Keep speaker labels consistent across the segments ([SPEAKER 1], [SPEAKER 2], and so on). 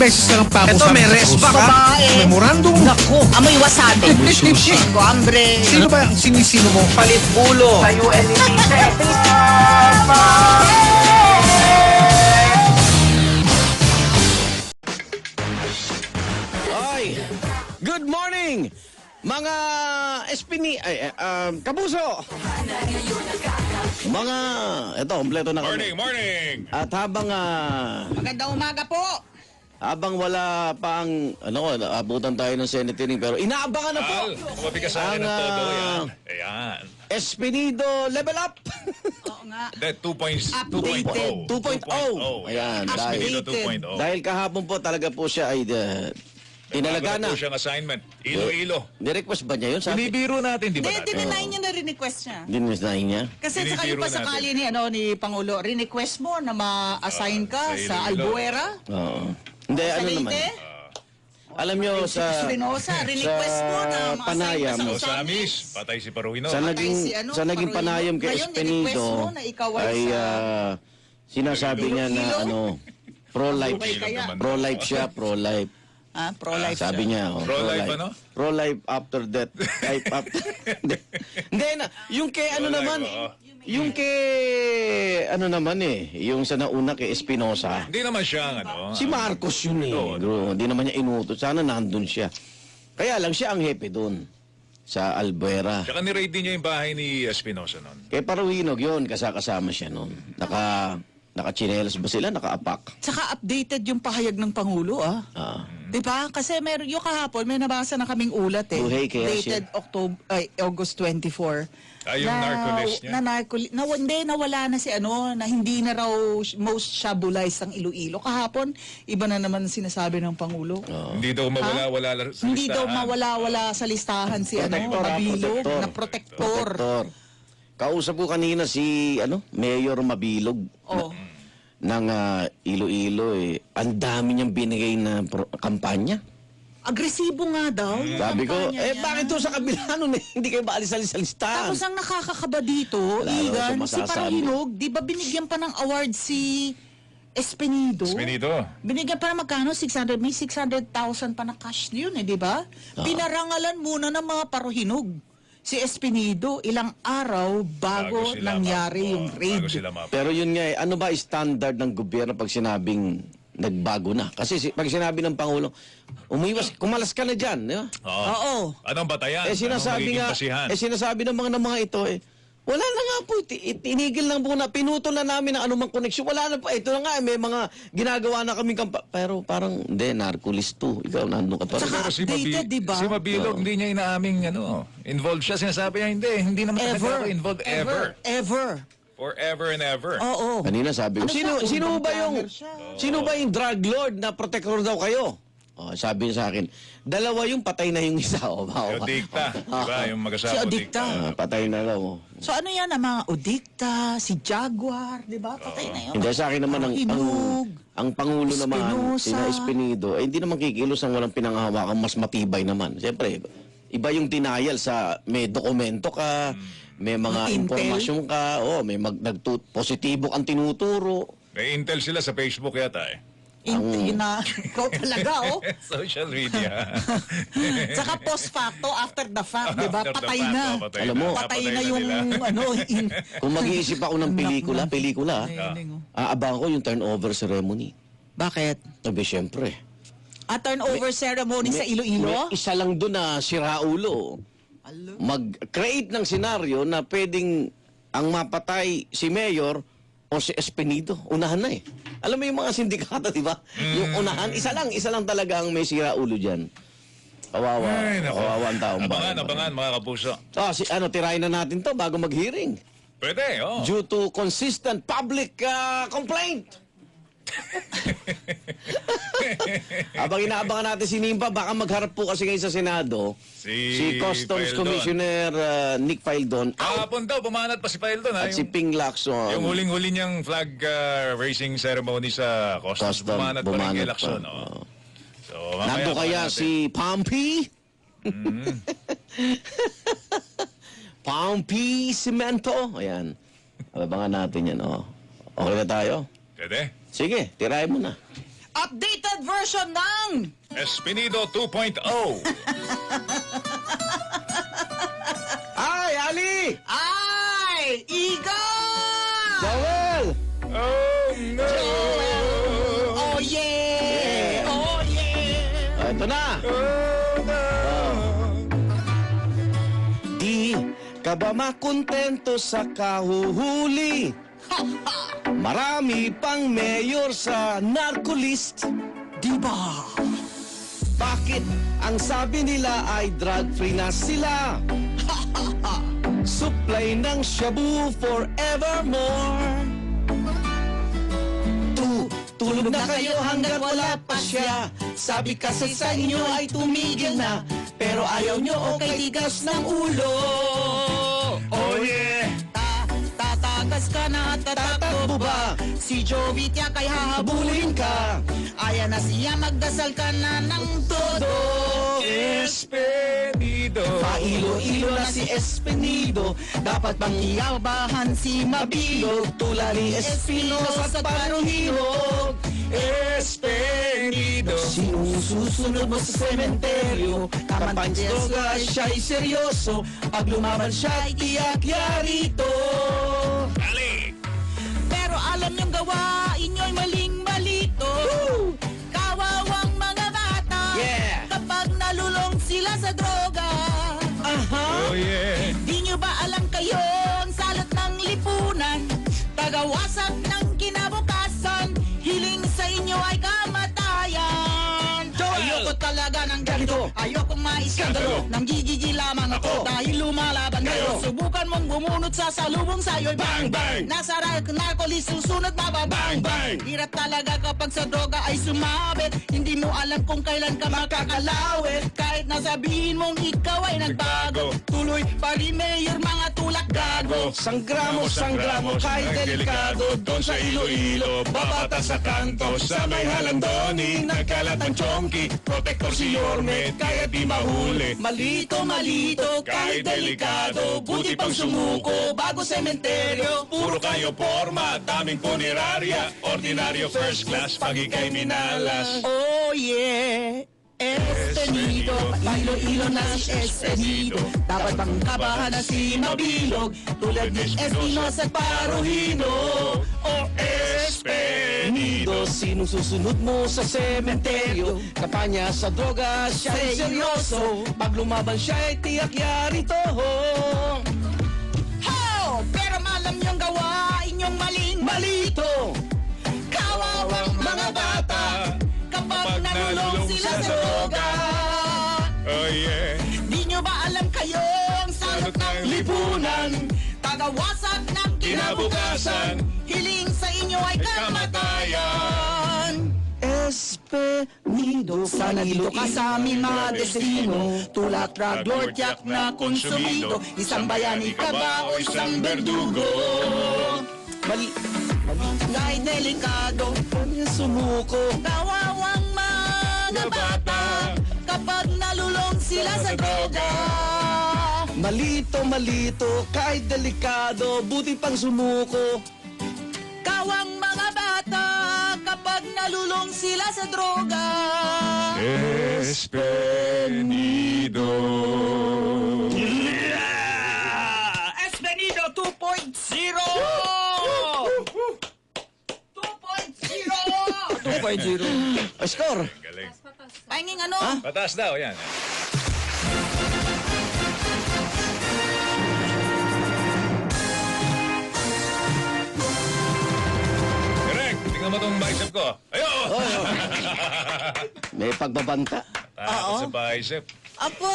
[SPEAKER 1] beses na lang pa ako
[SPEAKER 2] Ito, may respa ka.
[SPEAKER 1] Memorandum.
[SPEAKER 3] Naku, amoy wasabi. Tengo hambre.
[SPEAKER 1] Sino ba ang sinisino mo?
[SPEAKER 2] Palit ulo.
[SPEAKER 3] Kayo
[SPEAKER 2] Ay, good morning, mga kabuso. Mga, eto, kompleto na kami.
[SPEAKER 4] Morning!
[SPEAKER 2] At habang,
[SPEAKER 3] Magandang umaga po.
[SPEAKER 2] habang wala pa ang, abutan tayo ng Senate hearing, pero inaabangan na po.
[SPEAKER 4] Mabigas sa akin ng
[SPEAKER 2] Ang,
[SPEAKER 4] todo yan. Ayan.
[SPEAKER 2] Espinido level up.
[SPEAKER 3] Oo nga.
[SPEAKER 4] That 2.0.
[SPEAKER 3] Updated.
[SPEAKER 2] 2.0. Ayan,
[SPEAKER 4] Espinido
[SPEAKER 3] Updated.
[SPEAKER 4] 2.0.
[SPEAKER 2] dahil kahapon po talaga po siya ay tinalaga
[SPEAKER 4] Bago
[SPEAKER 2] na.
[SPEAKER 4] po siyang assignment. Iloilo.
[SPEAKER 2] Nirequest ba niya yun? Sabi,
[SPEAKER 4] Binibiro natin, di ba
[SPEAKER 3] Hindi,
[SPEAKER 4] natin?
[SPEAKER 3] dinenay niya na request niya.
[SPEAKER 2] dinasnahin niya.
[SPEAKER 3] Kasi sa
[SPEAKER 4] Binibiro
[SPEAKER 3] pa sakali ni, ni Pangulo, request mo na ma-assign ka
[SPEAKER 4] sa
[SPEAKER 3] sa
[SPEAKER 4] Iloilo.
[SPEAKER 3] Albuera,
[SPEAKER 2] Oo. Hindi,
[SPEAKER 3] sa
[SPEAKER 2] ano naman.
[SPEAKER 3] Leyte,
[SPEAKER 2] Alam nyo sa
[SPEAKER 3] Espinosa, request mo na ma-assign
[SPEAKER 2] Panayam.
[SPEAKER 3] ka
[SPEAKER 4] O
[SPEAKER 3] sa
[SPEAKER 4] sa
[SPEAKER 3] Usamis.
[SPEAKER 4] Amis, patay si Paruino.
[SPEAKER 2] sa
[SPEAKER 3] Patay
[SPEAKER 2] naging
[SPEAKER 3] si ano,
[SPEAKER 2] sa naging
[SPEAKER 3] Paruino.
[SPEAKER 2] panayam kay
[SPEAKER 3] Ngayon,
[SPEAKER 2] Espinido
[SPEAKER 3] ni-request mo na ikaw ay sa
[SPEAKER 2] sinasabi niya na
[SPEAKER 3] Iloilo?
[SPEAKER 2] pro-life.
[SPEAKER 3] Buhay kaya.
[SPEAKER 2] Pro-life siya, pro-life.
[SPEAKER 3] pro-life
[SPEAKER 2] Sabi
[SPEAKER 3] siya.
[SPEAKER 2] niya,
[SPEAKER 4] Pro-life ano?
[SPEAKER 2] Pro-life after death. Life after. Hindi na, yung kay ano
[SPEAKER 4] Pro-life,
[SPEAKER 2] naman,
[SPEAKER 4] oo.
[SPEAKER 2] yung kay ano naman yung sa nauna kay Espinosa.
[SPEAKER 4] Hindi naman siya, ano.
[SPEAKER 2] Si Marcos yun eh.
[SPEAKER 4] Oo.
[SPEAKER 2] Bro, hindi naman niya inutos. Sana nandun siya. Kaya lang siya ang hepe doon. Sa Albuera.
[SPEAKER 4] Tsaka ni-raid din niya yung bahay ni Espinosa noon.
[SPEAKER 2] Kay Paruhinog yun, kasama siya noon. Naka-chinelas ba sila? Naka-apak.
[SPEAKER 3] Tsaka updated yung pahayag ng Pangulo,
[SPEAKER 2] Ah.
[SPEAKER 3] Di ba? Kasi meron yung kahapon, may nabasa na kaming ulat
[SPEAKER 2] Buhay kaya
[SPEAKER 3] dated August 24.
[SPEAKER 4] Yung narco-list niya?
[SPEAKER 3] Nawala na si na hindi na raw most shabulized ang Iloilo. Kahapon, iba na naman sinasabi ng Pangulo.
[SPEAKER 4] Hindi daw mawala-wala sa
[SPEAKER 3] Hindi daw
[SPEAKER 4] listahan.
[SPEAKER 3] mawala-wala sa listahan si Mabilog na protector.
[SPEAKER 2] Kausap ko kanina si Mayor Mabilog
[SPEAKER 3] Oh.
[SPEAKER 2] ng Iloilo eh. Ang dami niyang binigay na kampanya.
[SPEAKER 3] Agresibo nga daw. yung
[SPEAKER 2] Sabi ko,
[SPEAKER 3] kampanya niya.
[SPEAKER 2] bakit to sa kabila nun hindi kayo maalis-alis sa listahan?
[SPEAKER 3] Tapos ang nakakakaba dito,
[SPEAKER 2] Wala raw
[SPEAKER 3] Igan,
[SPEAKER 2] siya
[SPEAKER 3] si
[SPEAKER 2] masasabi.
[SPEAKER 3] Parahinog, di ba binigyan pa ng award si Espinido?
[SPEAKER 4] Espinido.
[SPEAKER 3] Binigyan pa na magkano? 600, may 600,000 pa na cash yun di ba? Pinarangalan muna ng mga Parahinog si Espinido ilang araw bago
[SPEAKER 4] sila
[SPEAKER 3] nangyari yung raid.
[SPEAKER 4] Bago sila
[SPEAKER 2] Pero yun nga ano ba standard ng gobyerno pag sinabing nagbago na? Kasi pag sinabi ng Pangulo, kumalas ka na dyan, di ba?
[SPEAKER 3] Oo.
[SPEAKER 4] Anong batayan?
[SPEAKER 2] Sinasabi
[SPEAKER 4] Anong
[SPEAKER 2] nga,
[SPEAKER 4] magiging basihan?
[SPEAKER 2] sinasabi ng mga ito wala na nga po, tinigil lang po na, pinutol na namin ang anumang koneksyon. Wala na po, ito na nga, may mga ginagawa na kaming pero parang, hindi, narco-list to. Ikaw, nandun ka pa rin.
[SPEAKER 3] Tsaka updated, di ba?
[SPEAKER 4] Si Mabilog, hindi niya inaaming involved siya. Sinasabi niya, hindi naman talaga ako involved ever.
[SPEAKER 3] Ever.
[SPEAKER 4] Forever and ever.
[SPEAKER 3] Oo.
[SPEAKER 2] Kanina sabi ko,
[SPEAKER 3] Ano siya?
[SPEAKER 2] sino ba
[SPEAKER 3] Urban planner siya.
[SPEAKER 2] sino ba yung drug lord na protector daw kayo? Sabi niya sa akin, dalawa yung patay na yung isa.
[SPEAKER 4] Yung Dikta, di ba? Yung mag-asawa
[SPEAKER 3] Si Odikta.
[SPEAKER 2] Patay na daw.
[SPEAKER 3] So ano yan, ang mga Odikta, si Jaguar, di ba? Patay na yun.
[SPEAKER 2] Hindi sa akin naman ang Pangulo naman,
[SPEAKER 3] Espinosa.
[SPEAKER 2] sina Espinido, hindi naman kikilos ang walang pinanghahawakan, mas matibay naman. Siyempre, iba yung denial sa may dokumento ka, may mga
[SPEAKER 3] Intel.
[SPEAKER 2] impormasyon ka, positibo kang tinuturo.
[SPEAKER 4] May intel sila sa Facebook yata eh.
[SPEAKER 3] Yun na, ikaw talaga,
[SPEAKER 4] Social media.
[SPEAKER 3] Tsaka post facto, after the fact, di ba?
[SPEAKER 4] After the
[SPEAKER 3] Patay
[SPEAKER 4] fact,
[SPEAKER 3] na.
[SPEAKER 4] patay
[SPEAKER 2] Alam mo,
[SPEAKER 3] Patay na yung,
[SPEAKER 4] nila.
[SPEAKER 2] Kung mag-iisip ako ng pelikula, aabangan ko yung turnover ceremony.
[SPEAKER 3] Bakit?
[SPEAKER 2] Sabi, siyempre.
[SPEAKER 3] A turnover ceremony sa Iloilo?
[SPEAKER 2] May isa lang doon na siraulo. Mag-create ng senaryo na pwedeng ang mapatay si Mayor o si Espinido. Unahan na eh. Alam mo yung mga sindikato, di ba? Yung unahan, isa lang talaga ang may siraulo dyan. Kawawa.
[SPEAKER 4] Ay, nako.
[SPEAKER 2] Kawawa ang taong bayan.
[SPEAKER 4] Abangan, mga kapuso.
[SPEAKER 2] Tirahin na natin to bago mag-hearing.
[SPEAKER 4] Pwede,
[SPEAKER 2] Due to consistent public complaint. Habang inaabangan natin si Nimpa, baka magharap po kasi ngayon sa Senado si Customs
[SPEAKER 4] Paildon.
[SPEAKER 2] Commissioner Nick Paildon
[SPEAKER 4] Kahapon daw, pumanat pa si Paildon.
[SPEAKER 2] at si Ping Lacson.
[SPEAKER 4] Yung huling-huli niyang flag raising ceremony sa Customs, bumanat pa rin kay Lacson. So, mamaya
[SPEAKER 2] Nando kaya
[SPEAKER 4] natin.
[SPEAKER 2] si Pompey? Pompey Cemento? Ayan. Abangan natin yan. Okay na tayo?
[SPEAKER 4] Pwede?
[SPEAKER 2] Sige, tirahin mo na.
[SPEAKER 3] Updated updated version ng
[SPEAKER 4] Espinido 2.0.
[SPEAKER 2] Ay, Ali!
[SPEAKER 3] Ay! Eagle!
[SPEAKER 2] Joel!
[SPEAKER 4] Oh, no!
[SPEAKER 3] Oh yeah! Oh yeah!
[SPEAKER 2] Ito na!
[SPEAKER 4] Oh, no!
[SPEAKER 2] Di ka ba makontento sa kahuhuli? Marami pang mayor sa narcolist.
[SPEAKER 3] Di ba?
[SPEAKER 2] Bakit ang sabi nila ay drug-free na sila? Supply ng shabu forevermore. Tulog na kayo hanggang wala pa siya. Sabi kasi sa inyo ay tumigil na, pero ayaw nyo okay tigas ng ulo.
[SPEAKER 4] Oh, yeah!
[SPEAKER 3] Tatakas ka na, tatakbo ba? Si Joey tiyak ay hahabulin ka. Ayan na siya, magdasal ka na ng todo.
[SPEAKER 4] Espinido.
[SPEAKER 2] Pailo-ilo na si Espinido. Dapat bang iyabahan si Mabilog? Tula ni Espinos at Paruhilog.
[SPEAKER 4] Espinido.
[SPEAKER 2] Sinong susunod mo sa sementeryo? Kampanyas droga, siya'y seryoso. Pag lumaban siya'y tiyak yarito.
[SPEAKER 4] Ali!
[SPEAKER 3] Pero alam niyong gawain niyo'y maling-malito. Kawawang mga bata.
[SPEAKER 2] Yeah.
[SPEAKER 3] Kapag nalulong sila sa droga.
[SPEAKER 4] Oh, yeah!
[SPEAKER 3] Di niyo ba alam kayo ang salot ng lipunan? Tagawasak ng kinabukasan. Hiling sa inyo ay kamatayan. Ayoko talaga ng ganito. Ayokong maiskandalo. Nang gigigil lamang ako dahil lumalaban kayo. Subukan mong bumunot sa salubong sa'yo'y bang bang. Nasa narcolis susunod mababang bang. Hirap talaga kapag sa droga ay sumabit. Hindi mo alam kung kailan ka makakalawit. Kahit nasabihin mong ikaw ay nagbago, tuloy pa rin mayor mga tulak gago.
[SPEAKER 2] Sangramo, kahit delikado. Doon sa Iloilo, babata sa kanto. Sa may halandoning, nagkalat ang chonky. Protector si Yorme, kaya di mahuli. Malito, kahit delikado. Buti pang sumuko, bago sementeryo.
[SPEAKER 4] Puro kayo porma, daming punerarya. Ordinaryo first class, pag ikay minalas.
[SPEAKER 3] Oh yeah! Espinido, pailo-ilo na si Espinido. Dapat bang kabahan na si Mabilog? Tulad ni Espinos at Paruhino.
[SPEAKER 4] Oh, Espinido.
[SPEAKER 2] Sinong susunod mo sa sementeryo? Kampanya sa droga, siya'y seryoso. Pag lumaban siya'y tiyak yarito.
[SPEAKER 3] Ho! Pero malam niyong gawain yung maling-malito. Kawawang mga bata kapag nalulong sila sa droga.
[SPEAKER 4] Oh, yeah!
[SPEAKER 3] Di nyo ba alam kayo ang salot ng lipunan? Tagawasak ng kinabukasan. Hiling sa inyo ay kamatayan.
[SPEAKER 2] Espinido,
[SPEAKER 3] Sana dito ka sa aming mga destino. Tulak drug lord, yak na konsumido. Isang bayani ka ba o isang berdugo?
[SPEAKER 2] Mali,
[SPEAKER 3] Kahit delikado,
[SPEAKER 2] sumuko.
[SPEAKER 3] kawawang mga bata kapag nalulong sila sa droga.
[SPEAKER 2] Malito, kahit delikado. Buti pang sumuko.
[SPEAKER 3] Kawang mga bata kapag nalulong sila sa droga.
[SPEAKER 4] Espinido.
[SPEAKER 3] Espinido 2.0! 2.0!
[SPEAKER 2] Score.
[SPEAKER 4] Galing.
[SPEAKER 3] Pahinging ano?
[SPEAKER 4] Pataas daw, yan. Correct. Tingnan mo tong bicep ko. Ayun!
[SPEAKER 2] May pagbabanta.
[SPEAKER 4] Takot sa bicep.
[SPEAKER 3] Apa,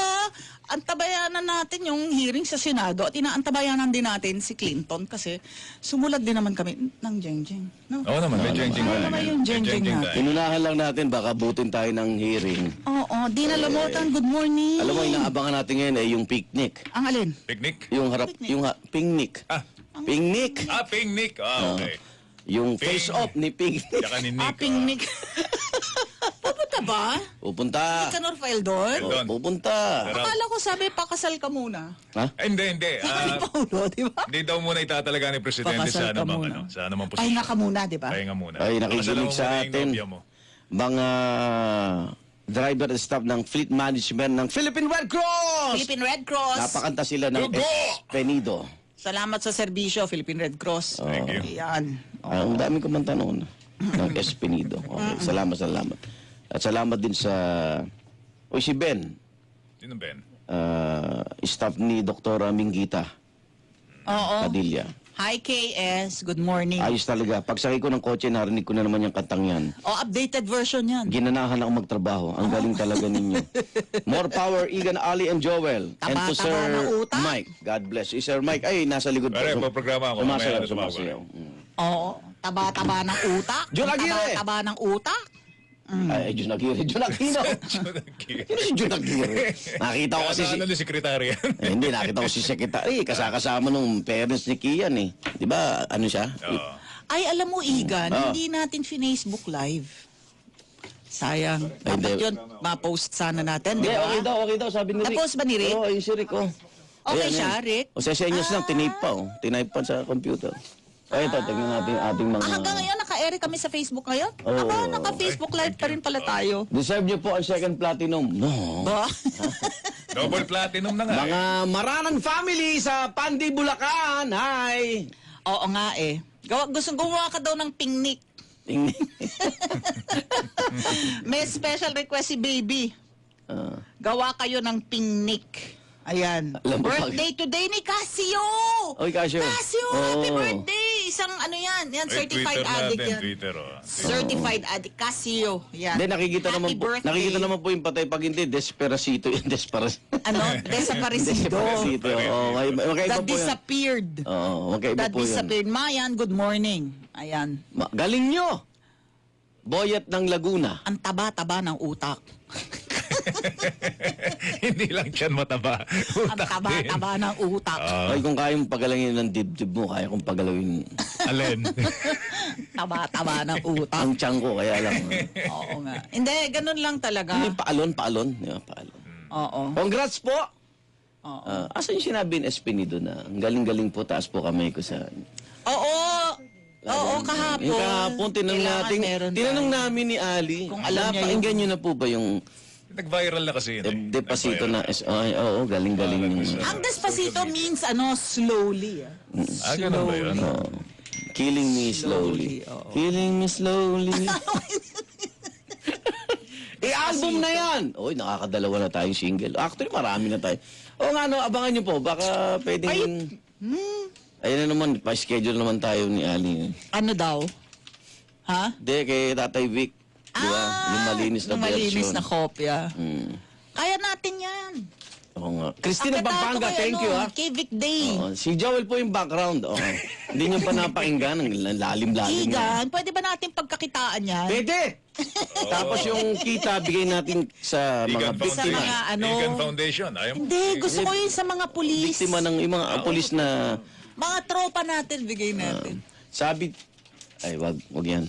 [SPEAKER 3] antabayanan natin yung hearing sa Senado at inaantabayanan din natin si Clinton kasi sumulat din naman kami ng jeng-jeng. No?
[SPEAKER 4] Oo naman, may jeng-jeng
[SPEAKER 3] Ano
[SPEAKER 4] tayo.
[SPEAKER 3] naman yung
[SPEAKER 4] May
[SPEAKER 3] jeng-jeng
[SPEAKER 4] jeng-jeng
[SPEAKER 3] natin?
[SPEAKER 4] tayo.
[SPEAKER 2] Inunahan lang natin, baka butin tayo ng hearing.
[SPEAKER 3] Oo, di nalamutan. Good morning.
[SPEAKER 2] Alam mo, inaabangan natin ngayon ay yung picnic.
[SPEAKER 3] Ang alin?
[SPEAKER 4] Picnic?
[SPEAKER 2] Yung harap,
[SPEAKER 3] Picnic.
[SPEAKER 2] yung picnic.
[SPEAKER 4] Ah,
[SPEAKER 2] Picnic.
[SPEAKER 4] picnic. Ah, okay.
[SPEAKER 2] Yung face-off ni picnic.
[SPEAKER 4] Tsaka ni Nick.
[SPEAKER 3] Aping Nick. Pupunta ba?
[SPEAKER 2] Pupunta.
[SPEAKER 3] Ka Norfael doon?
[SPEAKER 4] Doon.
[SPEAKER 2] Pupunta.
[SPEAKER 4] Pero-
[SPEAKER 3] Akala ko sabi pakasal ka muna.
[SPEAKER 2] Ha?
[SPEAKER 4] Ay, hindi.
[SPEAKER 3] Sabi ni Paulo, di ba?
[SPEAKER 4] Hindi daw muna itatalaga ni Presidente
[SPEAKER 3] Pakasal
[SPEAKER 4] sa
[SPEAKER 3] ka
[SPEAKER 4] anumang,
[SPEAKER 3] muna.
[SPEAKER 4] sa anumang posisyon.
[SPEAKER 3] Pahinga ka muna, di ba?
[SPEAKER 4] Pahinga muna.
[SPEAKER 2] Ay, nakikinig
[SPEAKER 4] Pakasalan mo
[SPEAKER 2] sa
[SPEAKER 4] muna yung
[SPEAKER 2] atin.
[SPEAKER 4] nobya mo.
[SPEAKER 2] mga driver at staff ng fleet management ng Philippine Red Cross.
[SPEAKER 3] Philippine Red Cross.
[SPEAKER 2] Napakanta sila ng
[SPEAKER 4] Go, go!
[SPEAKER 2] Espenido.
[SPEAKER 3] Salamat sa serbisyo, Philippine Red Cross.
[SPEAKER 4] Thank you.
[SPEAKER 3] Ayan.
[SPEAKER 2] Ang dami ko man tanong ng Espenido. Okay, salamat. At salamat din sa si Ben,
[SPEAKER 4] Sino Ben?
[SPEAKER 2] staff ni Dr. Minggita
[SPEAKER 3] Oo.
[SPEAKER 2] Padilla.
[SPEAKER 3] Hi, KS. Good morning.
[SPEAKER 2] Ayos talaga. Pagsakay ko ng kotse, narinig ko na naman yung kantang yan.
[SPEAKER 3] Updated version yan.
[SPEAKER 2] Ginanahan ako magtrabaho. Ang galing talaga ninyo. More power, Igan, Ali, and Joel. And to
[SPEAKER 3] Taba-taba
[SPEAKER 2] Sir
[SPEAKER 3] ng utak.
[SPEAKER 2] Mike. God bless. Si Sir Mike, ay, nasa likod
[SPEAKER 4] Pare, programa ako.
[SPEAKER 2] Sumasayaw,
[SPEAKER 4] Mamaya na
[SPEAKER 2] sumasayaw.
[SPEAKER 3] Oo. Taba-taba ng utak.
[SPEAKER 2] Jun Aguirre.
[SPEAKER 3] Taba-taba ng utak.
[SPEAKER 2] Ay, Jun Aguirre. Jun Aquino. Sino si Jun Aguirre? Nakita ko kasi si...
[SPEAKER 4] Ano ni sekretary yan?
[SPEAKER 2] Hindi, nakita ko si Secretary. Kasama nung parents ni Kian eh. Di ba? Ano siya?
[SPEAKER 4] Oo.
[SPEAKER 3] Ay, alam mo, Igan,
[SPEAKER 2] Oh.
[SPEAKER 3] hindi natin Facebook Live. Sayang.
[SPEAKER 2] Ay,
[SPEAKER 3] Dapat
[SPEAKER 2] hindi.
[SPEAKER 3] yun, ma-post sana natin, di
[SPEAKER 2] Hindi,
[SPEAKER 3] ba?
[SPEAKER 2] okay daw, sabi ni Rick.
[SPEAKER 3] Tapos ba ni Rick?
[SPEAKER 2] Oo, yung si Rick, oh.
[SPEAKER 3] Okay
[SPEAKER 2] Ayan,
[SPEAKER 3] siya,
[SPEAKER 2] yan.
[SPEAKER 3] Rick?
[SPEAKER 2] O sa senyos lang, tinape pa, oh. Tinape pa sa computer. Ay, ito, tingnan natin yung ating mga...
[SPEAKER 3] Hanggang ngayon, naka-ere kami sa Facebook ngayon?
[SPEAKER 2] Oo.
[SPEAKER 3] Aba, naka-Facebook Live pa rin pala tayo.
[SPEAKER 2] Deserve niyo po ang second platinum. No.
[SPEAKER 3] Ba?
[SPEAKER 4] Double platinum na nga.
[SPEAKER 2] Mga Maranan family sa Pandi, Bulacan. Hi!
[SPEAKER 3] Oo nga eh. Gumawa ka daw ng picnic.
[SPEAKER 2] Tingnan.
[SPEAKER 3] May special request si Baby. Gawa kayo ng picnic. Ayan.
[SPEAKER 2] Alam mo,
[SPEAKER 3] Birthday today ni Casio!
[SPEAKER 2] Oy, Casio.
[SPEAKER 3] Casio, happy
[SPEAKER 2] Oo.
[SPEAKER 3] birthday! Isang ano yan,
[SPEAKER 4] Ay,
[SPEAKER 3] certified
[SPEAKER 4] Twitter
[SPEAKER 3] addict
[SPEAKER 4] natin,
[SPEAKER 3] yan.
[SPEAKER 4] Twitter. Oh.
[SPEAKER 3] Certified addict, Casio. Yan.
[SPEAKER 2] Hindi, nakikita
[SPEAKER 3] Happy
[SPEAKER 2] naman po.
[SPEAKER 3] birthday.
[SPEAKER 2] Nakikita naman po yung patay pag hindi. Desperacito yun.
[SPEAKER 3] Ano? Desaparecido.
[SPEAKER 2] Desperacito. Oo, magkaiba
[SPEAKER 3] The
[SPEAKER 2] po yan.
[SPEAKER 3] disappeared.
[SPEAKER 2] Oo, magkaiba
[SPEAKER 3] The
[SPEAKER 2] po yan.
[SPEAKER 3] disappeared. Mayan, good morning. Ayan.
[SPEAKER 2] Galing nyo! Boyet ng Laguna.
[SPEAKER 3] Ang taba-taba ng utak.
[SPEAKER 4] Hindi lang siyan mataba.
[SPEAKER 3] Ang
[SPEAKER 4] Utak din.
[SPEAKER 3] taba-taba ng utak.
[SPEAKER 2] Ay, kung kaya mong pagalangin ng dibdib mo, kaya kong pagalawin
[SPEAKER 4] Alin?
[SPEAKER 3] Taba-taba ng utak.
[SPEAKER 2] ang tiyan ko, kaya lang.
[SPEAKER 3] Oo nga. Hindi, ganun lang talaga.
[SPEAKER 2] Ano yung paalon? Yung paalon.
[SPEAKER 3] Oo.
[SPEAKER 2] Congrats po!
[SPEAKER 3] Oo.
[SPEAKER 2] Asan yung sinabi ng Espenido na ang galing-galing po, taas po kamay ko sa...
[SPEAKER 3] Oo. Oo, kahapon.
[SPEAKER 2] Yung kahapon,
[SPEAKER 3] Kailangan meron
[SPEAKER 2] tinanong
[SPEAKER 3] tayo.
[SPEAKER 2] namin ni Ali,
[SPEAKER 3] Kung alam niya
[SPEAKER 2] napakinggan nyo na po ba yung
[SPEAKER 4] Nag-viral na kasi yun.
[SPEAKER 2] Despacito na...
[SPEAKER 4] Nag-viral.
[SPEAKER 2] Ay, oo, galing-galing yung...
[SPEAKER 3] Ang Despacito means ano, slowly.
[SPEAKER 4] Ah, ganun ba yun?
[SPEAKER 2] Oo. Killing me slowly.
[SPEAKER 3] oo.
[SPEAKER 2] Killing me slowly. album na yan! Uy, nakakadalawa na tayong single. Actually, marami na tayo. O nga, no, abangan nyo po. Baka pwedeng... Ayun na naman, pa-schedule naman tayo ni Ali.
[SPEAKER 3] Ano daw? Ha?
[SPEAKER 2] Hindi, kay Tatay Vic. Di ba? Yung malinis na
[SPEAKER 3] yung malinis
[SPEAKER 2] version.
[SPEAKER 3] na kopya.
[SPEAKER 2] Hmm.
[SPEAKER 3] Kaya natin yan.
[SPEAKER 2] Oo nga. Christina
[SPEAKER 3] Ang katato
[SPEAKER 2] Pampanga,
[SPEAKER 3] kay
[SPEAKER 2] thank
[SPEAKER 3] ano,
[SPEAKER 2] you, ha?
[SPEAKER 3] Kay Vic Day.
[SPEAKER 2] Oo. Si Joel po yung background. Oo. Hindi nyo pa napakinggan. Ang lalim-lalim.
[SPEAKER 3] Igan, pwede ba natin pagkakitaan yan?
[SPEAKER 2] Pwede! Tapos yung kita, bigay natin sa mga
[SPEAKER 4] Egan
[SPEAKER 3] Sa
[SPEAKER 2] biktima.
[SPEAKER 3] mga ano...
[SPEAKER 4] Egan Foundation. Ayaw mo?
[SPEAKER 3] Hindi, gusto ko yun sa mga pulis.
[SPEAKER 2] Biktima ng yung mga pulis na...
[SPEAKER 3] Mga tropa natin, bigay natin.
[SPEAKER 2] Sabi... Ay, wag yan.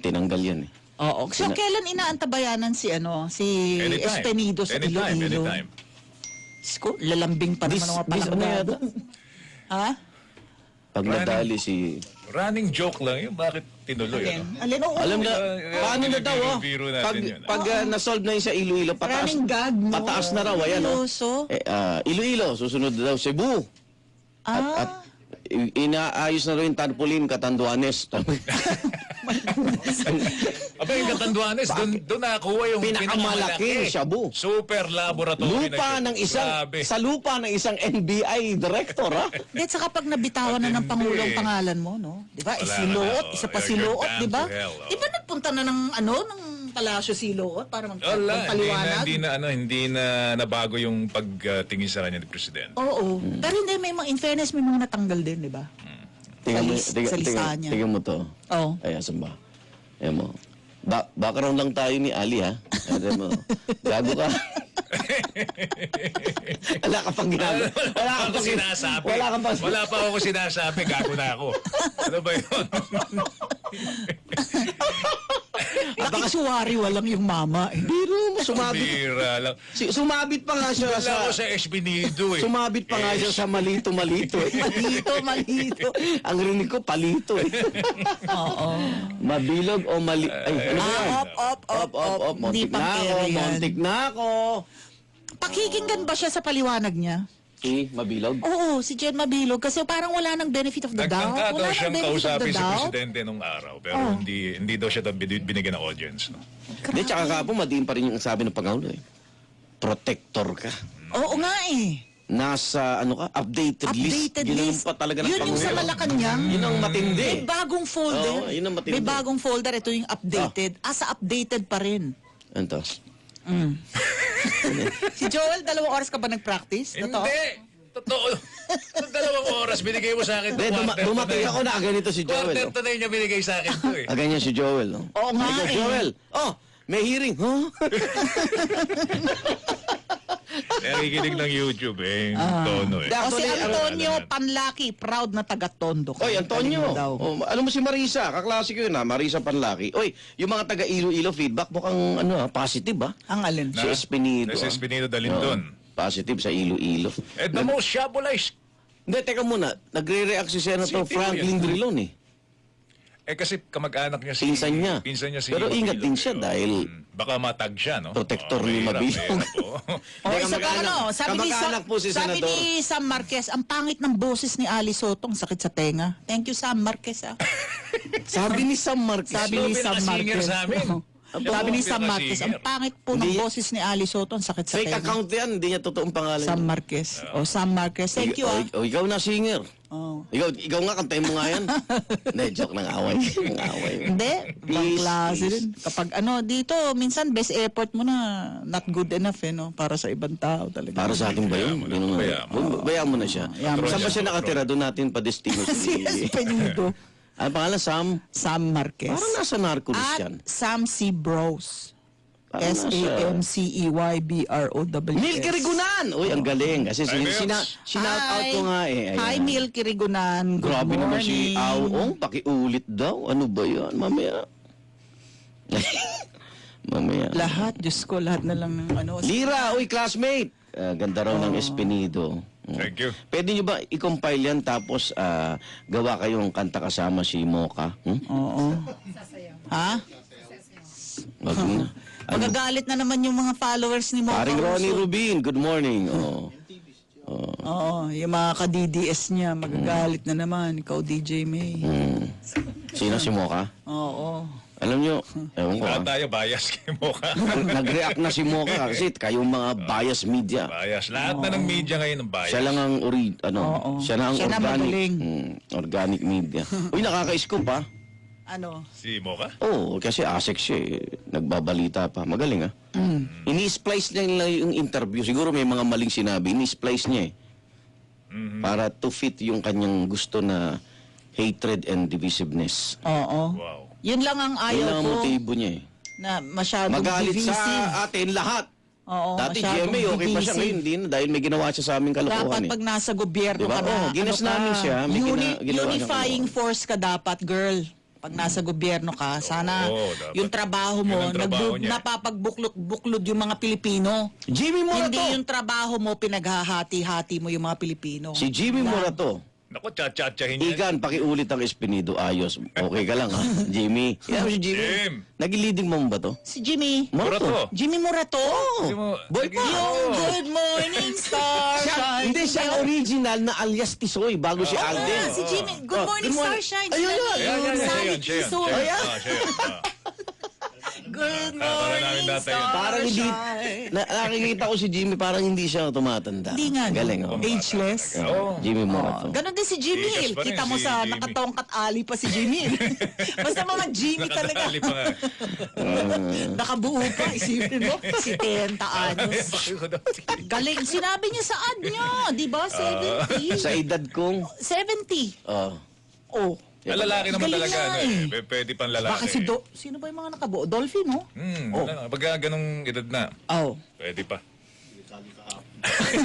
[SPEAKER 2] Tinanggal yan eh.
[SPEAKER 3] Oo. So, kailan inaantabayanan si Espenido sa Iloilo?
[SPEAKER 4] Anytime.
[SPEAKER 3] Sko, lalambing pa naman ang mga
[SPEAKER 2] Ano
[SPEAKER 3] palabado.
[SPEAKER 2] yata?
[SPEAKER 3] Ha?
[SPEAKER 2] Pag nadali si...
[SPEAKER 4] Running joke lang yun. Bakit tinuloy? Ano?
[SPEAKER 3] Alin? Oo.
[SPEAKER 2] Alam na, paano na daw, oh?
[SPEAKER 4] Biro natin yun.
[SPEAKER 2] Pag nasolve na yun sa Iloilo, pataas,
[SPEAKER 3] Running gag, no?
[SPEAKER 2] pataas na raw, ayan, oh.
[SPEAKER 3] Seryoso?
[SPEAKER 2] Iloilo, susunod na daw, Cebu. At inaayos na rin yung tarpaulin, Catanduanes.
[SPEAKER 4] Aba, yung Catanduanes, doon nakakuha yung
[SPEAKER 2] Pinakamalaki, Shabu.
[SPEAKER 4] Super laboratory
[SPEAKER 2] Sa lupa ng isang NBI director, ha?
[SPEAKER 3] Hindi, saka pag nabitawan na ng Pangulo ang pangalan mo, no? Di ba?
[SPEAKER 4] Wala
[SPEAKER 3] Siloot,
[SPEAKER 4] na,
[SPEAKER 3] isa pa
[SPEAKER 4] you're
[SPEAKER 3] Siloot,
[SPEAKER 4] damn
[SPEAKER 3] di ba?
[SPEAKER 4] to hell, oh.
[SPEAKER 3] Di ba nagpunta na ng Palasyo Siloot para
[SPEAKER 4] Wala,
[SPEAKER 3] magpaliwanag?
[SPEAKER 4] hindi na nabago yung pagtingin sa kanya ng presidente.
[SPEAKER 3] Oo. Pero hindi, may mga, in fairness, may mga natanggal din, di ba? Sa listahan niya.
[SPEAKER 2] Tingnan mo to.
[SPEAKER 3] Oo.
[SPEAKER 2] Ay, asan ba? Ayan mo. Background lang tayo ni Ali, ha? Ayan mo. Gago ka. Wala ka pang ginagawa.
[SPEAKER 4] Wala pa ako sinasabi. Wala pa ako sinasabi. Gago na ako. Ano ba yun?
[SPEAKER 3] Nakitsuwari walang yung mama eh.
[SPEAKER 2] Biro mo, sumabit.
[SPEAKER 4] Bira lang.
[SPEAKER 2] Sumabit pa nga siya
[SPEAKER 4] Wala ko
[SPEAKER 2] sa...
[SPEAKER 4] sa Espinido eh.
[SPEAKER 2] Sumabit pa nga siya sa malito-malito eh.
[SPEAKER 3] Malito.
[SPEAKER 2] Ang rinig ko, palito eh.
[SPEAKER 3] Oo.
[SPEAKER 2] Mabilog o mali... Ay, ano ba yan?
[SPEAKER 3] Op. Hindi
[SPEAKER 2] Montik
[SPEAKER 3] pang
[SPEAKER 2] na ako,
[SPEAKER 3] ere yan.
[SPEAKER 2] montik na ako.
[SPEAKER 3] Pakikinggan ba siya sa paliwanag niya?
[SPEAKER 2] Mabilog?
[SPEAKER 3] Oo, si Jen Mabilog. Kasi parang wala nang benefit of the doubt.
[SPEAKER 4] Nagtangka daw
[SPEAKER 3] Wala
[SPEAKER 4] siyang
[SPEAKER 3] nang benefit of
[SPEAKER 4] kausapin
[SPEAKER 3] the
[SPEAKER 4] sa
[SPEAKER 3] doubt.
[SPEAKER 4] presidente nung araw. Pero hindi daw siya binigyan ng audience. No?
[SPEAKER 2] Hindi, tsaka kahapon, madiin pa rin yung sabi ng Pangulo eh. Protector ka.
[SPEAKER 3] Oo nga eh.
[SPEAKER 2] Nasa, updated list.
[SPEAKER 3] Updated
[SPEAKER 2] Yun ang
[SPEAKER 3] list.
[SPEAKER 2] pa talaga ng
[SPEAKER 3] Yun yung sa
[SPEAKER 2] Pangulo.
[SPEAKER 3] Malacanang.
[SPEAKER 2] Yun ang matindi.
[SPEAKER 3] May bagong folder.
[SPEAKER 2] Oo, yun ang matindi.
[SPEAKER 3] May bagong folder. Ito yung updated. Sa updated pa rin.
[SPEAKER 2] Ano to?
[SPEAKER 3] Si Joel, 2 oras ka ba nag-practice? Totoo?
[SPEAKER 4] Hindi! Totoo. Sa 2 oras, binigay mo sa akin.
[SPEAKER 2] Hindi, dumating ako na ganito si Joel.
[SPEAKER 4] Quarter
[SPEAKER 2] Oh.
[SPEAKER 4] to 9 niya binigay sa akin to eh.
[SPEAKER 2] Ganyan si Joel. No?
[SPEAKER 3] Oo nga
[SPEAKER 2] Ikaw,
[SPEAKER 3] eh.
[SPEAKER 2] Joel. May hearing. Huh?
[SPEAKER 4] Nakikinig ng YouTube eh. Yung tono eh.
[SPEAKER 3] O si
[SPEAKER 2] Actually,
[SPEAKER 3] Antonio
[SPEAKER 4] ano-
[SPEAKER 3] Panlaki, proud na taga-Tondo.
[SPEAKER 2] Oy, Antonio.
[SPEAKER 3] Galing mo daw.
[SPEAKER 2] Alam mo si Marisa, kaklase ko yun Marisa Panlaki. Oy, yung mga taga Iloilo feedback mukhang positive
[SPEAKER 3] Ang alin?
[SPEAKER 2] Si Espinido.
[SPEAKER 4] Si Espinido Dalindon.
[SPEAKER 2] Positive sa Iloilo.
[SPEAKER 4] And the most shabolized.
[SPEAKER 2] Hindi, teka muna. Nagre-react si Senator
[SPEAKER 4] City
[SPEAKER 2] Franklin
[SPEAKER 4] yun.
[SPEAKER 2] Drilon eh.
[SPEAKER 4] Kasi kamag-anak niya si...
[SPEAKER 2] Pinsan niya.
[SPEAKER 4] Pinsan niya si
[SPEAKER 2] Pero ingat
[SPEAKER 4] Mabilog,
[SPEAKER 2] din siya dahil
[SPEAKER 4] baka matag siya, no?
[SPEAKER 2] protector ni
[SPEAKER 4] mahirap,
[SPEAKER 2] Mabilog.
[SPEAKER 4] mahirap, oo.
[SPEAKER 3] O,
[SPEAKER 2] Hindi,
[SPEAKER 3] isa pa sabi ni,
[SPEAKER 2] kamag-anak po si
[SPEAKER 3] sabi
[SPEAKER 2] Senador.
[SPEAKER 3] ni Sam Marquez, ang pangit ng boses ni Ali Soto, ang sakit sa tenga. Thank you, Sam Marquez.
[SPEAKER 2] Sabi ni Sam Marquez.
[SPEAKER 3] Sabi ni Sam
[SPEAKER 4] pinaka-singer
[SPEAKER 3] Marquez.
[SPEAKER 4] sa amin.
[SPEAKER 3] Sabi ni Sam Marquez, ang pangit po ng
[SPEAKER 2] Hindi.
[SPEAKER 3] boses ni Ali Soto, ang sakit sa
[SPEAKER 2] Fake
[SPEAKER 3] tenga.
[SPEAKER 2] account yan. Hindi niya totoong pangalan.
[SPEAKER 3] Sam Marquez. O, Sam Marquez. Thank you,
[SPEAKER 2] O, ikaw na singer.
[SPEAKER 3] Oh.
[SPEAKER 2] Ikaw nga, kantayin mo nga yan. Hindi, joke ng away. Ng away.
[SPEAKER 3] Hindi, ibang
[SPEAKER 2] Please,
[SPEAKER 3] klase
[SPEAKER 2] please.
[SPEAKER 3] din. Kapag dito, minsan best effort mo na not good enough no? Para sa ibang tao talaga.
[SPEAKER 2] Para sa akin ba yun?
[SPEAKER 4] Bayaan mo na.
[SPEAKER 2] Yun nga. Bayaan mo na siya.
[SPEAKER 3] Bayaan mo
[SPEAKER 2] Saan ba
[SPEAKER 4] siya.
[SPEAKER 2] siya nakatira? Doon natin pa-destino
[SPEAKER 3] Si Espinido.
[SPEAKER 2] Ano pangalan? Sam?
[SPEAKER 3] Sam Marquez.
[SPEAKER 2] Parang nasa Narcolis
[SPEAKER 3] At
[SPEAKER 2] yan.
[SPEAKER 3] Sam C. Bros.
[SPEAKER 2] Parang nasa-
[SPEAKER 3] SAMCEYBROWS.
[SPEAKER 2] Milky Rigunan! Uy, ang galing. Kasi sinout out ko nga eh. Ayan.
[SPEAKER 3] Hi, Milky Rigunan. Good
[SPEAKER 2] Grabe naman si
[SPEAKER 3] morning.
[SPEAKER 2] Aong. Pakiulit daw. Ano ba yan? Mamaya. Mamaya.
[SPEAKER 3] Lahat, Diyos ko, lahat na lang ng
[SPEAKER 2] Lira, uy, classmate. Ganda raw ng Espinido.
[SPEAKER 4] Thank you.
[SPEAKER 2] Pwede nyo ba i-compile yan tapos gawa kayong kanta kasama si Mocha?
[SPEAKER 3] Oo. Ha?
[SPEAKER 2] Wag na.
[SPEAKER 3] Magagalit na naman yung mga followers ni Mocha.
[SPEAKER 2] Paring Ronnie
[SPEAKER 3] Uso.
[SPEAKER 2] Rubin, good morning. Oh.
[SPEAKER 3] Oo, yung mga ka-DDS niya, magagalit na naman. Ikaw, DJ May.
[SPEAKER 2] Sino si Mocha?
[SPEAKER 3] Oo.
[SPEAKER 2] Alam nyo, ewan ko
[SPEAKER 4] Wala
[SPEAKER 2] ah.
[SPEAKER 4] tayo bias kay Mocha.
[SPEAKER 2] Nag-react na si Mocha kasi kayong mga bias media.
[SPEAKER 4] Bias. Lahat na ng media ngayon ng bias.
[SPEAKER 2] Siya lang ang siya na ang
[SPEAKER 3] Siya na magaling.
[SPEAKER 2] organic media. Uy, nakaka-scoop ha.
[SPEAKER 3] Ano?
[SPEAKER 4] Si Mocha?
[SPEAKER 2] Oo, kasi ASEC siya eh. Nagbabalita pa. Magaling ah. Ini-splice niya lang yung interview. Siguro may mga maling sinabi. Ini-splice niya eh. Para to fit yung kanyang gusto na hatred and divisiveness.
[SPEAKER 3] Oo.
[SPEAKER 4] Wow.
[SPEAKER 3] Yun lang ang
[SPEAKER 2] Yun
[SPEAKER 3] ayaw
[SPEAKER 2] lang ang
[SPEAKER 3] ko.
[SPEAKER 2] motibo niya eh.
[SPEAKER 3] Na masyadong
[SPEAKER 2] Magalit
[SPEAKER 3] divisive.
[SPEAKER 2] sa atin lahat.
[SPEAKER 3] Oo,
[SPEAKER 2] Dati
[SPEAKER 3] masyadong
[SPEAKER 2] GMA, okay pa siya
[SPEAKER 3] divisive.
[SPEAKER 2] ngayon. Hindi na, dahil may ginawa siya sa aming
[SPEAKER 3] Dapat
[SPEAKER 2] kalokohan eh.
[SPEAKER 3] pag nasa gobyerno
[SPEAKER 2] Diba?
[SPEAKER 3] ka na,
[SPEAKER 2] Oo, ginas namin siya. May ginawa siyang
[SPEAKER 3] unifying
[SPEAKER 2] kalokohan.
[SPEAKER 3] force ka dapat, girl. Pag nasa gobyerno ka, sana
[SPEAKER 4] dapat.
[SPEAKER 3] yung trabaho
[SPEAKER 4] Yun
[SPEAKER 3] mo,
[SPEAKER 4] ang trabaho niya.
[SPEAKER 3] napapagbuklod yung mga Pilipino.
[SPEAKER 2] Jimmy
[SPEAKER 3] Hindi
[SPEAKER 2] Morato!
[SPEAKER 3] yung trabaho mo, pinaghahati-hati mo yung mga Pilipino.
[SPEAKER 2] Si Jimmy Morato.
[SPEAKER 4] Naku, tchatchahin niya.
[SPEAKER 2] Igan, pakiulit ang Espinido. Ayos. Okay ka lang ha, Jimmy. Yan si Jimmy.
[SPEAKER 4] Jim!
[SPEAKER 2] Nagiliding mo ba to?
[SPEAKER 3] Si Jimmy.
[SPEAKER 4] Morato.
[SPEAKER 3] Jimmy Morato.
[SPEAKER 4] Kasi mo-
[SPEAKER 2] Boy pa.
[SPEAKER 3] Yung Good Morning Starshine.
[SPEAKER 2] Hindi siya ang original na alias Tisoy bago si Alden.
[SPEAKER 3] Si Jimmy. Good Morning Starshine.
[SPEAKER 2] Ayun,
[SPEAKER 3] Sila
[SPEAKER 2] ayun.
[SPEAKER 4] Ayan,
[SPEAKER 3] yun.
[SPEAKER 4] siya
[SPEAKER 3] Sally
[SPEAKER 4] yun, siya yun.
[SPEAKER 3] Tisoy.
[SPEAKER 4] Siya yun. Siya yun.
[SPEAKER 3] Good
[SPEAKER 4] para namin
[SPEAKER 3] morning,
[SPEAKER 4] dati yun.
[SPEAKER 2] Parang hindi,
[SPEAKER 3] Starshine.
[SPEAKER 2] nakikita ko si Jimmy, parang hindi siya tumatanda.
[SPEAKER 3] Hindi nga. no?
[SPEAKER 2] Galing, oh.
[SPEAKER 3] Ageless.
[SPEAKER 4] Oo.
[SPEAKER 2] Jimmy Morato.
[SPEAKER 3] Ganon din si Jimmy.
[SPEAKER 4] Tigas pa rin
[SPEAKER 3] Kita mo
[SPEAKER 4] si
[SPEAKER 3] sa
[SPEAKER 4] Jimmy.
[SPEAKER 3] nakatongkat ali pa si Jimmy. Basta mga Jimmy talaga.
[SPEAKER 4] Nakadali pa nga.
[SPEAKER 3] Nakabuo pa. Isipin mo, si 70 anos. Galing. Sinabi niya sa ad niya. Di ba? 70.
[SPEAKER 2] Sa edad kong,
[SPEAKER 3] 70. Oh.
[SPEAKER 4] Lalaki naman
[SPEAKER 3] Galing
[SPEAKER 4] talaga.
[SPEAKER 3] nga
[SPEAKER 4] Ano,
[SPEAKER 3] eh.
[SPEAKER 4] Pwede pang lalaki.
[SPEAKER 3] Baka si sino ba yung mga nakabuo? Dolphin, no?
[SPEAKER 4] Pagka ganong edad na,
[SPEAKER 3] Oh.
[SPEAKER 4] pwede pa.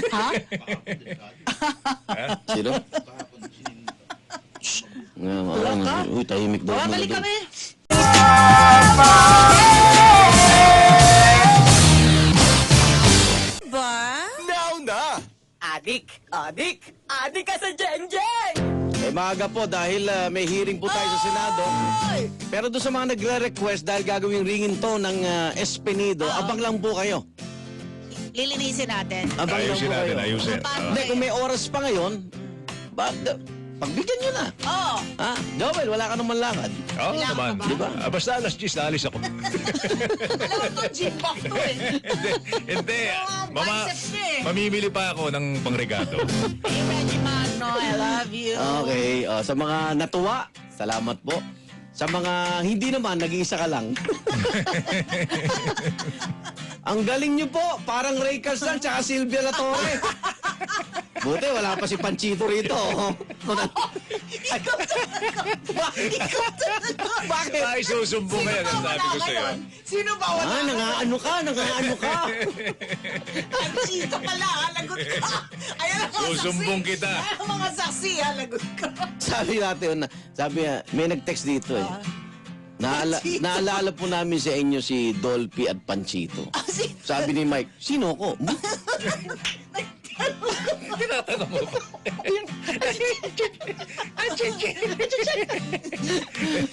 [SPEAKER 3] Ha?
[SPEAKER 2] sino? Shh. Uy, tahimik daw.
[SPEAKER 3] Babalik
[SPEAKER 2] muna doon.
[SPEAKER 3] kami. Ba?
[SPEAKER 1] Now na!
[SPEAKER 3] Adik ka sa Jeng-Jeng!
[SPEAKER 2] Maaga po dahil may hearing po tayo sa Senado. Pero doon sa mga nagre-request dahil gagawing ringin to ng Espenido, abang lang po kayo.
[SPEAKER 3] Lilinisin natin.
[SPEAKER 2] Abang lang
[SPEAKER 4] Ayusin
[SPEAKER 2] po
[SPEAKER 4] natin,
[SPEAKER 2] kayo.
[SPEAKER 4] ayusin.
[SPEAKER 2] Hindi, kung may oras pa ngayon, pagbigyan nyo na.
[SPEAKER 3] Oo.
[SPEAKER 2] Ha? Joel, wala ka naman lakad.
[SPEAKER 4] Oo
[SPEAKER 3] Wala
[SPEAKER 4] naman.
[SPEAKER 3] ka ba?
[SPEAKER 4] Diba? Basta alas 10 na alis ako.
[SPEAKER 3] Alam mo, gym back to eh.
[SPEAKER 4] Hindi.
[SPEAKER 3] Biceps niya eh.
[SPEAKER 4] Mamimili pa ako ng pangregado.
[SPEAKER 3] Hey, Reggie Magno, I love you.
[SPEAKER 2] Okay, sa mga natuwa, salamat po. Sa mga hindi naman, nag-iisa ka lang. Ang galing nyo po, parang Ray Carson tsaka Silvia La Torre. Buti, wala pa si Panchito rito.
[SPEAKER 3] Bakit?
[SPEAKER 4] Ay, susumbong ngayon. Ang sabi ko sa'yo.
[SPEAKER 3] Sino ba wala?
[SPEAKER 2] Nangaano ka.
[SPEAKER 3] Panchito pala, lagot ka. Ayan ang mga
[SPEAKER 4] Susumbong
[SPEAKER 3] saksi.
[SPEAKER 4] kita.
[SPEAKER 3] Ayan ang mga saksi, lagot ka.
[SPEAKER 2] Sabi natin, may nag-text dito eh.
[SPEAKER 3] Panchito.
[SPEAKER 2] Naalala po namin sa inyo si Dolphy at Panchito. Sabi ni Mike, sino ko?
[SPEAKER 4] Tinatanong mo ba?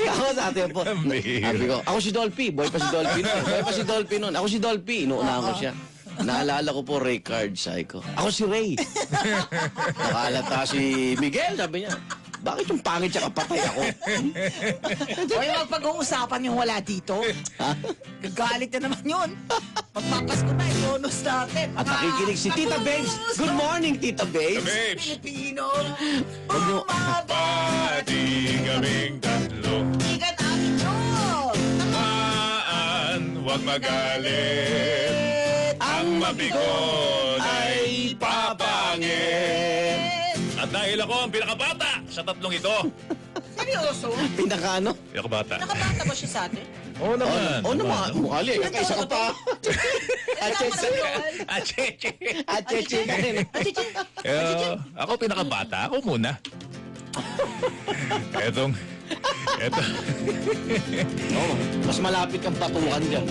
[SPEAKER 2] Ako sa atin po.
[SPEAKER 4] Ang bihira.
[SPEAKER 2] Sabi ko, ako si Dolphy. Boy pa si Dolphy noon. Ako si Dolphy. Inuunahan ko siya. Naalala ko po Ray Card, sabi ko. Ako si Ray. Nakalata si Miguel, sabi niya. Bakit yung pangit siya kapatay ako?
[SPEAKER 3] Hoy, magpag-uusapan yung wala dito.
[SPEAKER 2] Ha?
[SPEAKER 3] Gagalit na naman yun. Magpapasko na, bonus natin.
[SPEAKER 2] At nakikinig si Tita Babes. Good morning, Tita Babes.
[SPEAKER 4] Babes,
[SPEAKER 3] Pilipino.
[SPEAKER 2] Huwag niyo-
[SPEAKER 4] pati kaming tatlo.
[SPEAKER 3] Ikan natin yun.
[SPEAKER 4] Maan, huwag magalit. Ang mabigon ay papangit. At dahil ako ang pinakabata sa tatlong ito.
[SPEAKER 3] Seryoso?
[SPEAKER 2] Pinakaano?
[SPEAKER 4] Pinakabata.
[SPEAKER 3] Nakabata ba siya sa atin?
[SPEAKER 4] Oo naman.
[SPEAKER 2] Oo naman. Mukali. Kakaisa ka pa. Acheche.
[SPEAKER 4] Acheche.
[SPEAKER 2] Acheche ka rin.
[SPEAKER 4] Ako pinakabata. Ako muna. Eto.
[SPEAKER 2] Oo. Mas malapit kang patukan dyan.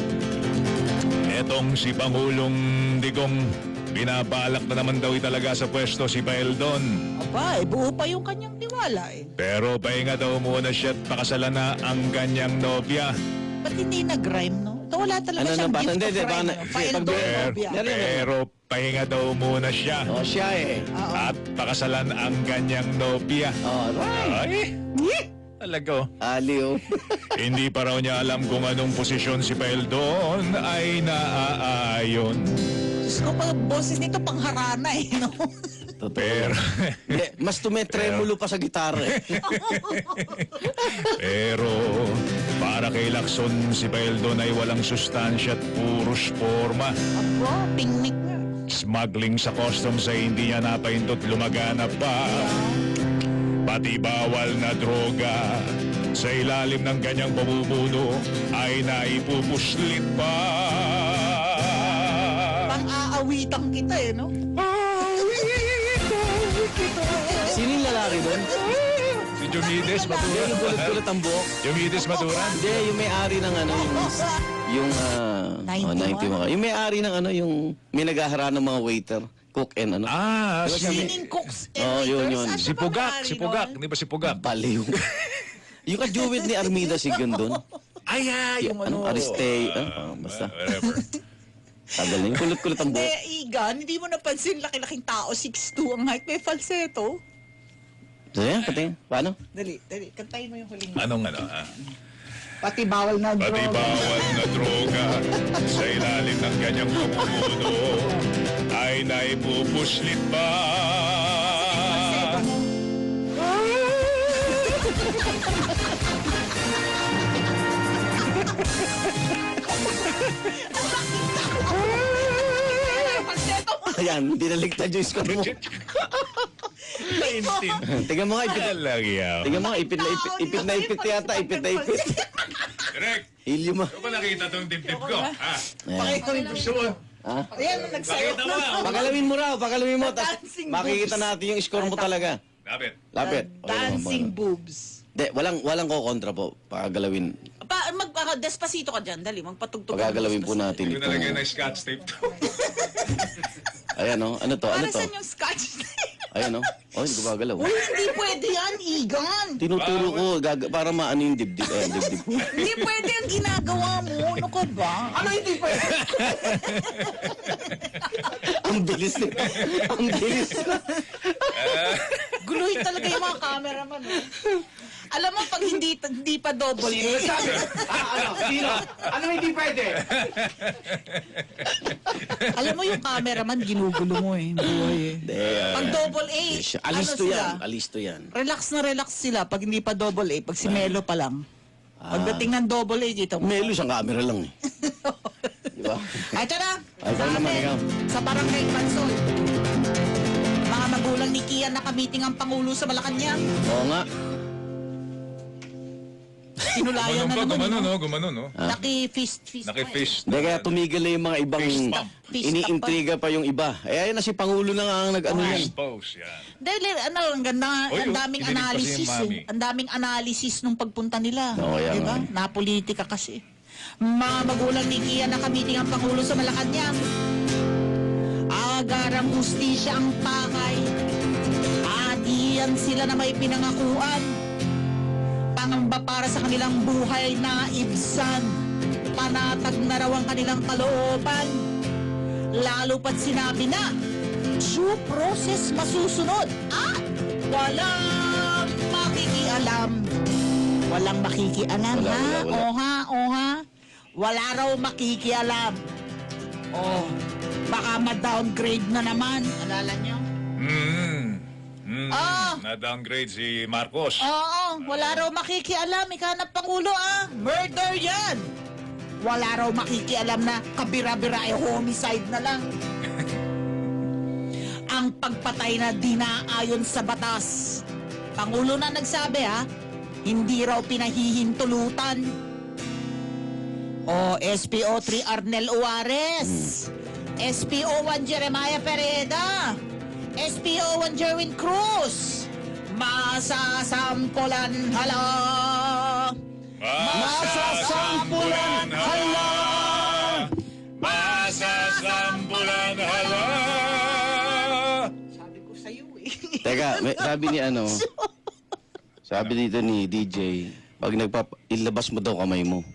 [SPEAKER 4] Etong si Pangulong Digong, binabalak na naman daw talaga sa pwesto si Paeldon.
[SPEAKER 3] Aba, buo pa yung kanyang tiwala eh.
[SPEAKER 4] Pero pahinga daw muna siya at pakasalan na ang kanyang nobya.
[SPEAKER 3] Ba't hindi nag-rhyme, no? Ito wala talaga
[SPEAKER 2] Ano
[SPEAKER 3] siyang
[SPEAKER 2] na ba?
[SPEAKER 3] gift
[SPEAKER 2] Hindi,
[SPEAKER 3] of
[SPEAKER 2] di,
[SPEAKER 3] rhyme.
[SPEAKER 2] baka-
[SPEAKER 3] Paeldon,
[SPEAKER 2] pag-
[SPEAKER 3] Nobia.
[SPEAKER 4] Pero pahinga daw muna siya
[SPEAKER 2] O siya eh.
[SPEAKER 4] at pakasalan ang kanyang nobya.
[SPEAKER 2] Alright.
[SPEAKER 4] Ay, talaga.
[SPEAKER 2] Aliw.
[SPEAKER 4] Hindi pa raw niya alam kung anong posisyon si Paeldon ay naaayon.
[SPEAKER 3] Diyos ko, pag boses nito pangharana eh, no?
[SPEAKER 4] Pero,
[SPEAKER 2] Hindi, mas tumetremulo pa sa gitara eh.
[SPEAKER 4] pero para kay Lacson, si Paeldon ay walang sustansya at puros forma.
[SPEAKER 3] Aba, pingnik nga.
[SPEAKER 4] Smuggling sa customs ay hindi niya napaindot lumagana pa. Pati bawal na droga sa ilalim ng kanyang pamumuno ay naipupuslit pa.
[SPEAKER 3] Pang-aawitang kita eh, no?
[SPEAKER 2] Sino yung lalaki doon?
[SPEAKER 4] Si Jumides
[SPEAKER 2] Yung
[SPEAKER 4] Maturan.
[SPEAKER 2] gulot-gulot ang buhok.
[SPEAKER 4] Jumides Maturan.
[SPEAKER 2] Hindi, yung may-ari ng ano, yung
[SPEAKER 3] 91.
[SPEAKER 2] Yung may-ari ng ano, yung may naghahara ng mga waiter, cook and ano.
[SPEAKER 4] Ah,
[SPEAKER 2] Diba siya
[SPEAKER 3] Singing cooks and
[SPEAKER 2] Oh, yun,
[SPEAKER 3] waiters.
[SPEAKER 2] yun.
[SPEAKER 3] Ano
[SPEAKER 4] si
[SPEAKER 3] ba
[SPEAKER 4] Pugak,
[SPEAKER 3] maaari
[SPEAKER 4] si Pugak.
[SPEAKER 3] nun?
[SPEAKER 4] Hindi ba si Pugak?
[SPEAKER 2] Baliw. Yung kajuwit ni Armida Sigun doon.
[SPEAKER 4] Ay, yung ano.
[SPEAKER 2] Aristey. Basta.
[SPEAKER 4] Whatever.
[SPEAKER 2] Tagal na. Yung kulot-kulot ang
[SPEAKER 3] Hindi,
[SPEAKER 2] buhok.
[SPEAKER 3] Igan, hindi mo napansin laki-laking tao, 6'2 ang height, may falsetto.
[SPEAKER 2] So yan, pati. Paano?
[SPEAKER 3] Dali, kantayin mo yung huling.
[SPEAKER 4] Anong ano?
[SPEAKER 3] Pati bawal na
[SPEAKER 4] Pati bawal na droga sa ilalim ng kanyang pamumuno ay naipupuslit pa.
[SPEAKER 2] Ayan, hindi naligtad yung score mo.
[SPEAKER 4] Paintin.
[SPEAKER 2] Tingnan mo nga, ipit.
[SPEAKER 4] Talaga.
[SPEAKER 2] Tingnan mo nga, ipit na ipit yata. Ipit na ipit.
[SPEAKER 4] Direk,
[SPEAKER 2] Helium mo.
[SPEAKER 4] ikaw ba nakita tong dibdib ko? Ha?
[SPEAKER 2] Ayan.
[SPEAKER 4] Gusto mo?
[SPEAKER 2] Ha?
[SPEAKER 3] Ayan, nagsayo
[SPEAKER 4] Pakita mo nga.
[SPEAKER 2] Pagalawin mo raw, pagalawin mo. Tas
[SPEAKER 3] Dancing
[SPEAKER 2] makikita
[SPEAKER 3] boobs.
[SPEAKER 2] natin yung score mo talaga.
[SPEAKER 4] Lapit.
[SPEAKER 2] Lapit.
[SPEAKER 3] Dancing boobs.
[SPEAKER 2] Hindi, walang ko kontra po. Pagalawin.
[SPEAKER 3] Pa, Despacito ka dyan. Dali, magpatugtog.
[SPEAKER 2] Pagagalawin po natin
[SPEAKER 4] Hindi ko
[SPEAKER 2] ito.
[SPEAKER 4] nalagay na scotch tape to.
[SPEAKER 2] Ayan o. Ano to? Ano
[SPEAKER 3] Para
[SPEAKER 2] to?
[SPEAKER 3] saan yung scotch?
[SPEAKER 2] Ayan o. Oh, hindi ko gagalaw.
[SPEAKER 3] Uy, hindi pwede yan, Igan.
[SPEAKER 2] Tinuturo ko para maano yung dibdib. Ayan, dibdib ko.
[SPEAKER 3] Hindi pwede ang ginagawa mo. Ano ka ba?
[SPEAKER 1] Ano hindi pwede?
[SPEAKER 2] Ang bilis nito. Ang bilis.
[SPEAKER 3] Guloy talaga yung mga cameraman. Alam mo, pag hindi pa double
[SPEAKER 1] Sino
[SPEAKER 3] A.
[SPEAKER 1] sabi? Ano? Sino? Ano hindi pwede?
[SPEAKER 3] Alam mo yung cameraman, ginugulo mo eh. Buhay eh. Pag double A,
[SPEAKER 2] Alisto
[SPEAKER 3] ano
[SPEAKER 2] yan.
[SPEAKER 3] sila?
[SPEAKER 2] Alisto yan.
[SPEAKER 3] Relax na relax sila pag hindi pa double A. Pag si Melo pa lang. Pagdating ng double A, dito mo.
[SPEAKER 2] Melo isang camera lang eh. Di ba?
[SPEAKER 3] Ay, tara!
[SPEAKER 2] Ay, ikaw naman, ikaw.
[SPEAKER 3] Sa Barangay Pansol. Mga magulang ni Kian nakamiting ang Pangulo sa Malacanang.
[SPEAKER 2] Oo nga.
[SPEAKER 3] Sinulayan na naman.
[SPEAKER 4] Gumano, no?
[SPEAKER 3] Naki-fist.
[SPEAKER 4] Naki-fish.
[SPEAKER 2] Hindi, kaya tumigil na yung mga ibang
[SPEAKER 4] Fist bump.
[SPEAKER 3] Fist
[SPEAKER 2] iniintriga pa yung iba. Eh, ayun na si Pangulo na nga ang nag-ano yan.
[SPEAKER 4] Expose, yan.
[SPEAKER 3] Dahil, ang ganda,
[SPEAKER 4] Oy,
[SPEAKER 3] ang daming
[SPEAKER 4] kinilig pa si
[SPEAKER 3] analysis.
[SPEAKER 4] Mami.
[SPEAKER 3] Ang daming analysis nung pagpunta nila.
[SPEAKER 2] Oo, yan,
[SPEAKER 3] diba?
[SPEAKER 2] oo.
[SPEAKER 3] Napolitika kasi. Mga magulang ni Kian nakamiting ang Pangulo sa Malacanang. Agarang hustisya ang pakay. Adiyan sila na may pinangakuan. Pangamba para sa kanilang buhay na ibsan. Panatag na raw ang kanilang kalooban. Lalo pat sinabi na, due process masusunod at walang makikialam. Walang makikialam,
[SPEAKER 2] Wala,
[SPEAKER 3] ha?
[SPEAKER 2] wala.
[SPEAKER 3] O ha? Wala raw makikialam. Oh, baka ma-downgrade na naman. Alala nyo?
[SPEAKER 4] Na-downgrade si Marcos.
[SPEAKER 3] Oo, wala raw makikialam. Ika na Pangulo, Murder yan. Wala raw makikialam na kabira-bira ay homicide na lang. Ang pagpatay na di naayon sa batas. Pangulo na nagsabi, hindi raw pinahihintulutan. O, SPO3 Arnel Uares. SPO1 Jeremiah Pereda. SPO1 Jerwin Cruz. Masasampulan hala.
[SPEAKER 4] Masasampulan hala. Masasampulan hala.
[SPEAKER 3] Sabi ko sa'yo eh.
[SPEAKER 2] Teka, sabi ni sabi dito ni DJ, pag ilabas mo daw kamay mo.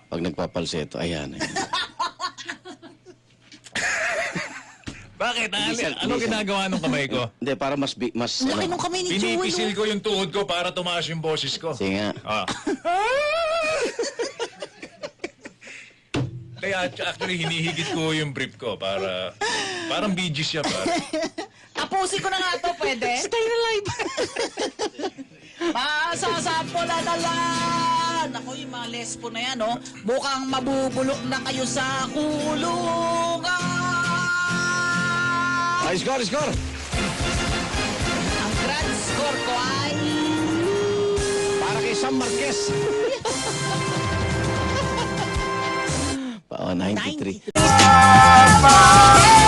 [SPEAKER 2] Pag nagpapalseto, ayan.
[SPEAKER 4] Bakit?
[SPEAKER 2] Listen.
[SPEAKER 4] Ano ginagawa nung kamay ko?
[SPEAKER 2] Hindi, para mas...
[SPEAKER 3] Laki nung kami ni Joel.
[SPEAKER 4] Pinipisil ko yung tuhod ko para tumaas yung boses ko.
[SPEAKER 2] Sige nga.
[SPEAKER 4] Kaya actually hinihigit ko yung brief ko para parang Bee Gees siya para.
[SPEAKER 3] Tapusin ko na nga to, pwede? Stay alive. Masasampulan na lang. Ako, yung mga lesbo na yan, mukhang mabubulok na kayo sa kulungan.
[SPEAKER 2] Ay, score!
[SPEAKER 3] Ang grand score ko ay...
[SPEAKER 2] Para kay Sam Marquez. 93.
[SPEAKER 3] 93.